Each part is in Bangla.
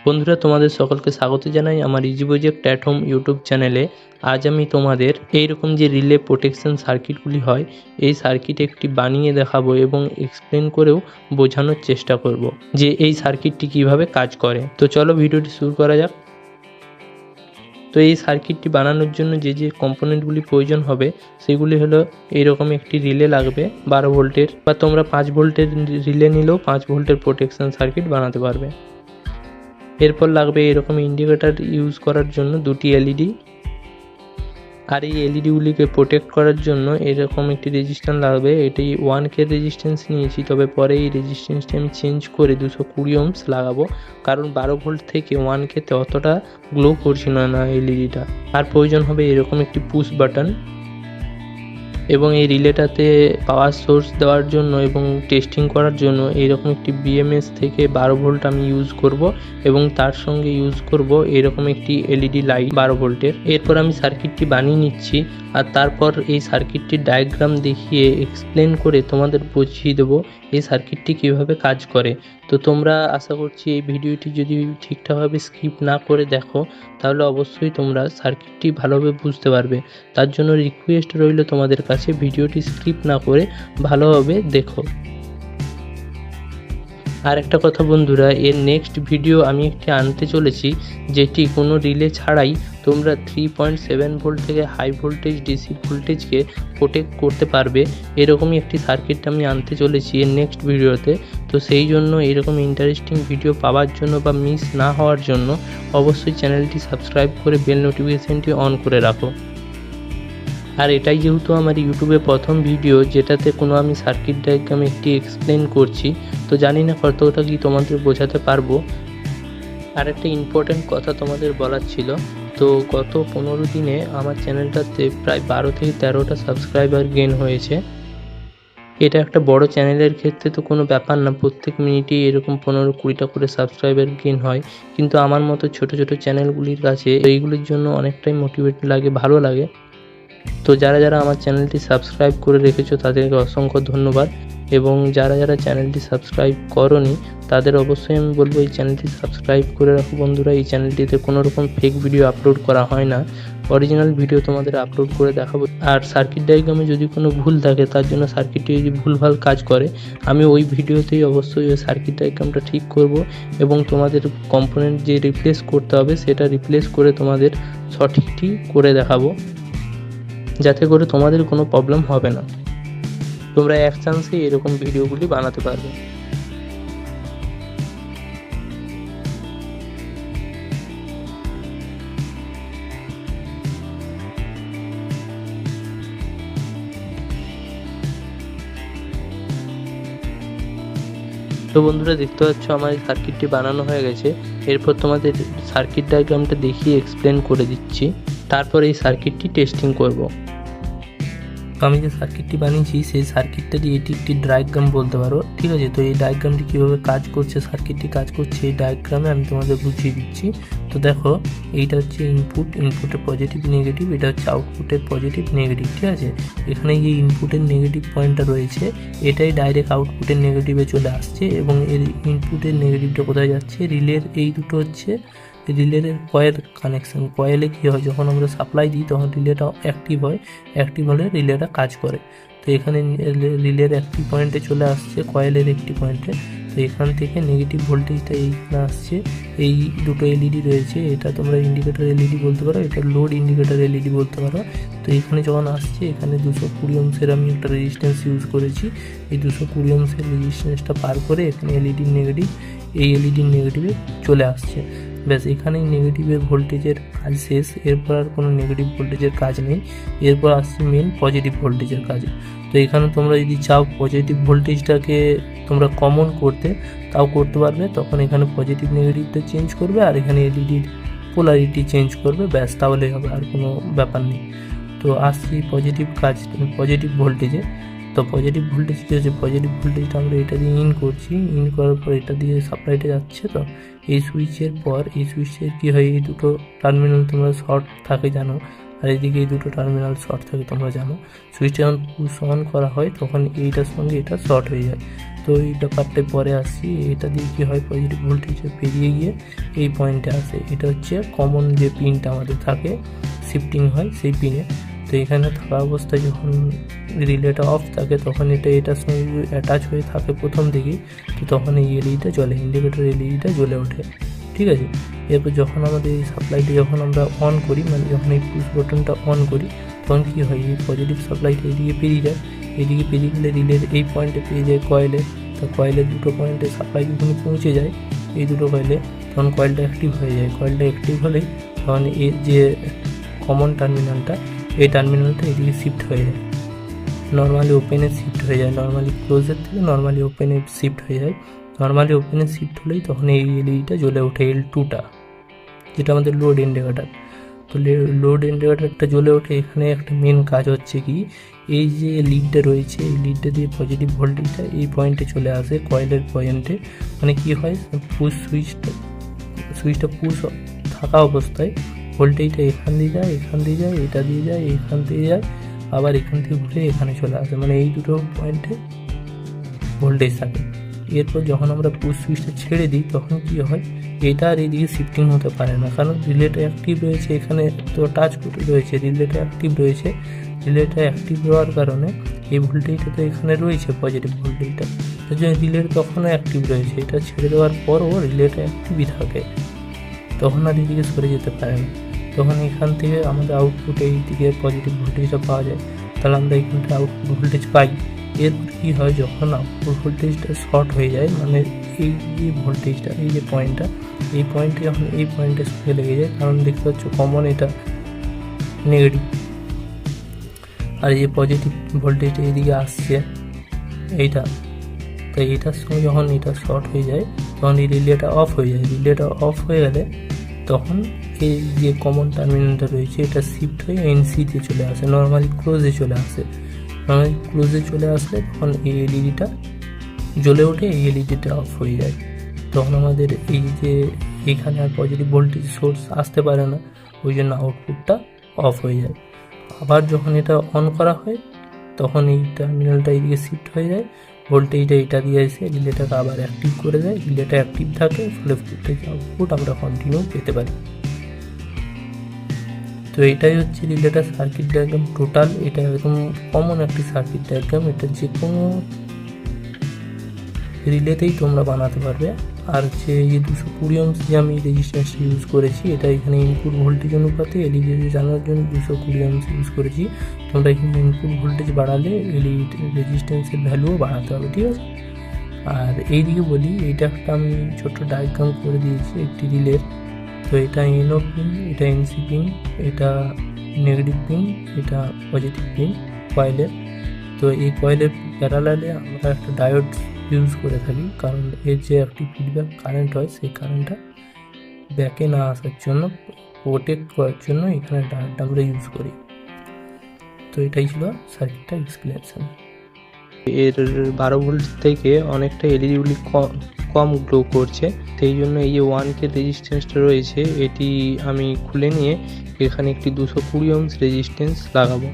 বন্ধুরা, তোমাদের সকলকে স্বাগত জানাই আমার easy project at home YouTube চ্যানেলে। আজ আমি তোমাদের এইরকম যে রিলে প্রোটেকশন সার্কিটগুলি হয়, এই সার্কিট একটি বানিয়ে দেখাবো এবং এক্সপ্লেন করেও বোঝানোর চেষ্টা করব যে এই সার্কিটটি কিভাবে কাজ করে। তো চলো ভিডিওটি শুরু করা যাক। তো এই সার্কিটটি বানানোর জন্য যে যে কম্পোনেন্টগুলি প্রয়োজন হবে সেগুলি হলো এইরকম একটি রিলে লাগবে 12 ভোল্টের, বা তোমরা 5 ভোল্টের রিলে নিলেও 5 ভোল্টের প্রোটেকশন সার্কিট বানাতে পারবে। এরপর লাগবে এরকম ইন্ডিকেটর ইউজ করার জন্য দুটি এলইডি, আর এই এলইডিগুলিকে প্রোটেক্ট করার জন্য এরকম একটি রেজিস্ট্যান্স লাগবে। এটি 1K রেজিস্ট্যান্স নিয়েছি, তবে পরে এই রেজিস্ট্যান্সটি আমি চেঞ্জ করে 220 ওহমস লাগাবো, কারণ 12 ভোল্ট থেকে 1K-তে অতটা গ্লো করছিল না এলইডিটা। আর প্রয়োজন হবে এরকম একটি পুশ বাটন, এবং এই রিলেটাতে পাওয়ার সোর্স দেওয়ার জন্য এবং টেস্টিং করার জন্য এইরকম একটি বিএমএস থেকে 12 ভোল্ট আমি ইউজ করব, এবং তার সঙ্গে ইউজ করব এরকম একটি এলইডি লাইট 12 ভোল্টের। এরপর আমি সার্কিটটি বানিয়ে নিচ্ছি, আর তারপর এই সার্কিটটির ডায়াগ্রাম দেখিয়ে এক্সপ্লেন করে তোমাদের বুঝিয়ে দেবো এই সার্কিটটি কিভাবে কাজ করে। তো তোমরা আশা করছি এই ভিডিওটি যদি ঠিকঠাকভাবে স্কিপ না করে দেখো, তাহলে অবশ্যই তোমরা সার্কিটটি ভালোভাবে বুঝতে পারবে। তার জন্য রিকোয়েস্ট রইল তোমাদের কাছে, ভিডিওটি স্কিপ না করে ভালোভাবে দেখো। আর একটা কথা বন্ধুরা, এর নেক্সট ভিডিও আমি একটি আনতে চলেছি যেটি কোনো রিলে ছাড়াই তোমরা 3.7 ভোল্ট থেকে হাই ভোল্টেজ ডিসি ভোল্টেজকে প্রোটেক্ট করতে পারবে। এরকমই একটি সার্কিট আমি আনতে চলেছি এর নেক্সট ভিডিওতে। তো সেই জন্য এরকম ইন্টারেস্টিং ভিডিও পাওয়ার জন্য বা মিস না হওয়ার জন্য অবশ্যই চ্যানেলটি সাবস্ক্রাইব করে বেল নোটিফিকেশানটি অন করে রাখো। আর এটাই যেহেতু আমার ইউটিউবে প্রথম ভিডিও যেটাতে কোনো আমি সার্কিট ডায়াগ্রাম একটি এক্সপ্লেন করছি, তো জানি না কতটা কি তোমাদের বোঝাতে পারবো। আর একটা ইম্পর্টেন্ট কথা তোমাদের বলার ছিল, তো গত 15 দিনে আমার চ্যানেলটাতে প্রায় 12 থেকে 13টা সাবস্ক্রাইবার গেইন হয়েছে। এটা একটা বড় চ্যানেলের ক্ষেত্রে তো কোনো ব্যাপার না, প্রত্যেক মিনিটেই এরকম 15-20টা করে সাবস্ক্রাইবার গেইন হয়, কিন্তু আমার মতো ছোট ছোট চ্যানেলগুলির কাছে এইগুলির জন্য অনেকটাই মোটিভেট লাগে, ভালো লাগে। তো যারা যারা আমার চ্যানেলটি সাবস্ক্রাইব করে রেখেছো তাদেরকে অসংখ্য ধন্যবাদ, এবং যারা যারা চ্যানেলটি সাবস্ক্রাইব করোনি তাদের অবশ্যই আমি বলবো এই চ্যানেলটি সাবস্ক্রাইব করে রাখো বন্ধুরা। এই চ্যানেলটিতে কোনো রকম ফেক ভিডিও আপলোড করা হয় না, অরিজিনাল ভিডিও তোমাদের আপলোড করে দেখাবো। আর সার্কিট ডায়াগ্রামে যদি কোনো ভুল থাকে, তার জন্য সার্কিটটি যদি ভুলভাল কাজ করে, আমি ওই ভিডিওতেই অবশ্যই ওই সার্কিট ডায়াগ্রামটা ঠিক করব, এবং তোমাদের কম্পোনেন্ট যে রিপ্লেস করতে হবে সেটা রিপ্লেস করে তোমাদের সঠিকটি করে দেখাবো, যাতে করে তোমাদের কোনো প্রবলেম হবে না। তোমরা এক চান্সে এরকম ভিডিওগুলি বানাতে পারবে। তো বন্ধুরা, দেখতে পাচ্ছ আমার এই সার্কিটটি বানানো হয়ে গেছে। এরপর তোমাদের সার্কিট ডায়াগ্রামটা দেখিয়ে এক্সপ্লেন করে দিচ্ছি, তারপর এই সার্কিটটি টেস্টিং করব। তো আমি যে সার্কিটটি বানিয়েছি সেই সার্কিটটা দিয়ে এটি একটি ডায়াগ্রাম বলতে পারো, ঠিক আছে। তো এই ডায়াগ্রামটি কীভাবে কাজ করছে, সার্কিটটি কাজ করছে, এই ডায়াগ্রামে আমি তোমাদের বুঝিয়ে দিচ্ছি। তো দেখো, এইটা হচ্ছে ইনপুটের পজিটিভ নেগেটিভ, এটা হচ্ছে আউটপুটের পজিটিভ নেগেটিভ, ঠিক আছে। এখানে যে ইনপুটের নেগেটিভ পয়েন্টটা রয়েছে এটাই ডাইরেক্ট আউটপুটের নেগেটিভে চলে আসছে, এবং এর ইনপুটের নেগেটিভটা কোথায় যাচ্ছে, রিলের এই দুটো হচ্ছে রিলের কয়েল কানেকশান। কয়েলে কী হয়, যখন আমরা সাপ্লাই দিই তখন রিলেটা অ্যাক্টিভ হয়, অ্যাক্টিভ হলে রিলেটা কাজ করে। তো এখানে রিলের একটি পয়েন্টে চলে আসছে কয়েলের একটি পয়েন্টে। তো এখান থেকে নেগেটিভ ভোল্টেজটা এইখানে আসছে, এই দুটো এলইডি রয়েছে, এটা তোমরা ইন্ডিকেটর এলইডি বলতে পারো, এটা লোড ইন্ডিকেটর এলইডি বলতে পারো। তো এখানে যখন আসছে, এখানে 220 ওহমসের আমি একটা রেজিস্ট্যান্স ইউজ করেছি। এই 220 ওহমসের রেজিস্ট্যান্সটা পার করে এখানে এলইডির নেগেটিভ, এই এলইডির নেগেটিভে চলে আসছে। ব্যাস, এখানেই নেগেটিভের ভোল্টেজের কাজ শেষ, এরপর আর কোনো নেগেটিভ ভোল্টেজের কাজ নেই। এরপর আসছে মেন পজিটিভ ভোল্টেজের কাজ। তো এখানে তোমরা যদি চাও পজিটিভ ভোল্টেজটাকে তোমরা কমন করতে, তাও করতে পারবে। তখন এখানে পজিটিভ নেগেটিভটা চেঞ্জ করবে, আর এখানে এলইডির পোলারিটি চেঞ্জ করবে, ব্যাস তাহলেই হবে, আর কোনো ব্যাপার নেই। তো আসছি পজিটিভ ভোল্টেজে। তো পজিটিভ ভোল্টেজ কী হচ্ছে, পজিটিভ ভোল্টেজটা আমরা এটা দিয়ে ইন করছি, ইন করার পর এটা দিয়ে সাপ্লাইটা যাচ্ছে। তো এই সুইচের পর এই সুইচের কী হয়, এই দুটো টার্মিনাল তোমরা শর্ট থাকে জানো, আর এদিকে এই দুটো টার্মিনাল শর্ট থাকে তোমরা জানো। সুইচটা যখন পুশ অন করা হয় তখন এইটার সঙ্গে এটা শর্ট হয়ে যায়। তো এই ব্যাপারটায় পরে আসছি। এটা দিয়ে কী হয়, পজিটিভ ভোল্টেজে পেরিয়ে গিয়ে এই পয়েন্টে আসে। এটা হচ্ছে কমন যে পিনটা আমাদের থাকে, শিফটিং হয় সেই পিনে। তো এখানে থাকা অবস্থায় যখন রিলেটা অফ থাকে তখন এটার সঙ্গে অ্যাটাচ হয়ে থাকে প্রথম দিকেই, তো তখন এই এলইডিটা জ্বলে, ইন্ডিকেটর এলইডিটা জ্বলে ওঠে। ঠিক আছে, এরপর যখন আমাদের এই সাপ্লাইটা যখন আমরা অন করি, মানে যখন এই পুশ বাটনটা অন করি, তখন কী হয়, এই পজিটিভ সাপ্লাইটা এইদিকে পেরিয়ে যায়। এইদিকে পেরিয়ে গেলে রিলের এই পয়েন্টে পেয়ে যায় কয়েলে। তো কয়েলের দুটো পয়েন্টে সাপ্লাই যখন পৌঁছে যায় এই দুটো কয়েলে, তখন কয়েলটা অ্যাক্টিভ হয়ে যায়। কয়েলটা অ্যাক্টিভ হলেই তখন এর যে কমন টার্মিনালটা, এই টার্মিনালটা এদিকে শিফট হয়ে যায়, নর্মালি ওপেনে শিফট হয়ে যায়। নর্মালি ক্লোজের থেকে নর্মালি ওপেনে শিফট হয়ে যায়। নর্মালি ওপেনে শিফট হলেই তখন এই এলইডিটা জ্বলে ওঠে, L2টা, যেটা আমাদের লোড ইন্ডিকেটার। তো লোড ইন্ডিকেটারটা জ্বলে ওঠে। এখানে একটা মেন কাজ হচ্ছে কি, এই যে লিডটা রয়েছে, এই লিডটা দিয়ে পজিটিভ ভোল্টেজটা এই পয়েন্টে চলে আসে, কয়েলের পয়েন্টে। মানে কি হয়, পুশ সুইচটা পুশ থাকা অবস্থায় ভোল্টেজটা এখান দিয়ে যায়, এখান দিয়ে যায়, এটা দিয়ে যায়, এখান দিয়ে যায়, আবার এখান থেকে ঘুরে এখানে চলে আসে। মানে এই দুটো পয়েন্টে ভোল্টেজ থাকে। এরপর যখন আমরা পুশ সুইচটা ছেড়ে দিই তখন কী হয়, এটা আর এইদিকে শিফটিং হতে পারে না, কারণ রিলেটা অ্যাক্টিভ রয়েছে। এখানে তো টাচ রয়েছে, রিলেটা অ্যাক্টিভ রয়েছে। রিলেটা অ্যাক্টিভ হওয়ার কারণে এই ভোল্টেজটা তো এখানে রয়েছে, পজিটিভ ভোল্টেজটা, তার জন্য রিলেটা তখনও অ্যাক্টিভ রয়েছে। এটা ছেড়ে দেওয়ার পরও রিলেটা অ্যাক্টিভই থাকে, তখন আর এদিকে সরে যেতে পারে না। তখন এখান থেকে আমাদের আউটপুট এই দিকে পজিটিভ ভোল্টেজটা পাওয়া যায়, তাহলে আমরা এখান থেকে আউটপুট ভোল্টেজ পাই। এরপর কী হয়, যখন আউটপুট ভোল্টেজটা শর্ট হয়ে যায়, মানে এই যে ভোল্টেজটা, এই যে পয়েন্টটা, এই পয়েন্টে যখন এই পয়েন্টের সঙ্গে লেগে যায়, কারণ দেখতে পাচ্ছ কমন এটা নেগেটিভ, আর এই যে পজিটিভ ভোল্টেজটা এদিকে আসছে এইটা, তাই এটার সঙ্গে যখন এটা শর্ট হয়ে যায় তখন এই রিলেটা অফ হয়ে যায়। রিলেটা অফ হয়ে গেলে তখন এই যে কমন টার্মিনালটা রয়েছে এটা শিফট হয়ে এনসিতে চলে আসে, নর্মালি ক্লোজে চলে আসে। নর্মালি ক্লোজে চলে আসলে তখন এই এলইডিটা জ্বলে ওঠে, এই এলইডিটা অফ হয়ে যায়। তখন আমাদের এই যে এখানে আর পজিটিভ ভোল্টেজ সোর্স আসতে পারে না, ওই জন্য আউটপুটটা অফ হয়ে যায়। আবার যখন এটা অন করা হয় তখন এই টার্মিনালটা এইদিকে শিফট হয়ে যায়, ভোল্টেজটা এটা দিয়ে এসে রিলেটাকে আবার অ্যাক্টিভ করে দেয়। রিলেটা অ্যাক্টিভ থাকে, ফলে ভোল্টেজ আউটপুট আমরা কন্টিনিউ পেতে পারি। তো এটাই হচ্ছে রিলেটার সার্কিট ডায়াগ্রাম টোটাল। এটা একদম কমন একটি সার্কিট ডায়াগ্রাম, এটা যে কোনো রিলেতেই তোমরা বানাতে পারবে। আর যে এই 220 ohms যে আমি রেজিস্ট্যান্সটা ইউজ করেছি, এটা এখানে ইনপুট ভোল্টেজ অনুপাতে এলইডি জানার জন্য 220 ohms ইউজ করেছি। তোমরা এখানে ইনপুট ভোল্টেজ বাড়ালে এলইডি রেজিস্ট্যান্সের ভ্যালুও বাড়াতে হবে, ঠিক আছে। আর এইদিকে বলি, এইটা একটা আমি ছোট্ট ডায়াগ্রাম করে দিয়েছি একটি রিলের। তো এটা এনও পিন, এটা এনসি পিন, এটা নেগেটিভ পিন, এটা পজিটিভ পিন কয়েলের। তো এই কয়েলের প্যারালালে আমরা একটা ডায়োড ইউজ করে থাকি, কারণ এর যে একটি ফিডব্যাক কারেন্ট হয় সেই কারেন্টটা ব্যাকে না আসার জন্য, প্রোটেক্ট করার জন্য এখানে ডায়োডটা আমরা ইউজ করি। তো এটাই ছিল সার্কিটটা এক্সপ্লেনেশন। এর 12 ভোল্ট থেকে অনেকটা এলইডিগুলি কম গ্লো করছে, সেই জন্য এই যে 1K রেজিস্ট্যান্সটা রয়েছে এটি আমি খুলে নিয়ে এখানে একটি 220 ohms রেজিস্ট্যান্স লাগাবো।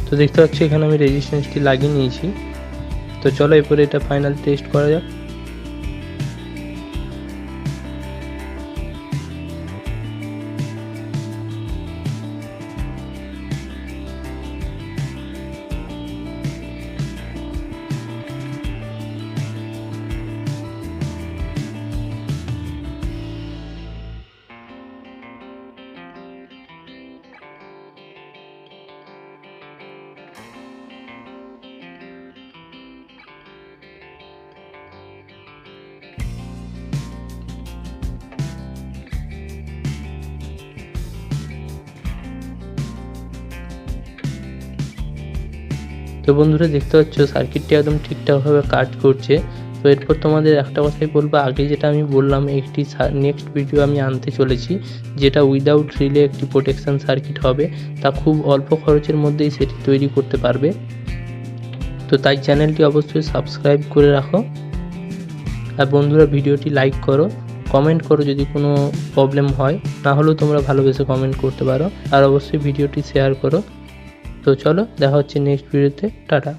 তো দেখতে পাচ্ছি এখানে আমি রেজিস্ট্যান্সটি লাগিয়ে নিয়েছি। তো চলো এরপরে এটা ফাইনাল টেস্ট করা যাক। তো বন্ধুরা দেখতে পাচ্ছ সার্কিটটি একদম ঠিকঠাকভাবে কাজ করছে। তো এরপর তোমাদের একটা কথাই বলবো, আগে যেটা আমি বললাম একটি নেক্সট ভিডিও আমি আনতে চলেছি, যেটা উইদাউট রিলে একটি প্রোটেকশন সার্কিট হবে, তা খুব অল্প খরচের মধ্যেই সেটি তৈরি করতে পারবে। তো তাই চ্যানেলটি অবশ্যই সাবস্ক্রাইব করে রাখো, আর বন্ধুরা ভিডিওটি লাইক করো কমেন্ট করো যদি কোনো প্রবলেম হয়, না হলেও তোমরা ভালোবেসে কমেন্ট করতে পারো। আর অবশ্যই ভিডিওটি শেয়ার করো। তো চলো দেখা হচ্ছে নেক্সট ভিডিওতে, টাটা।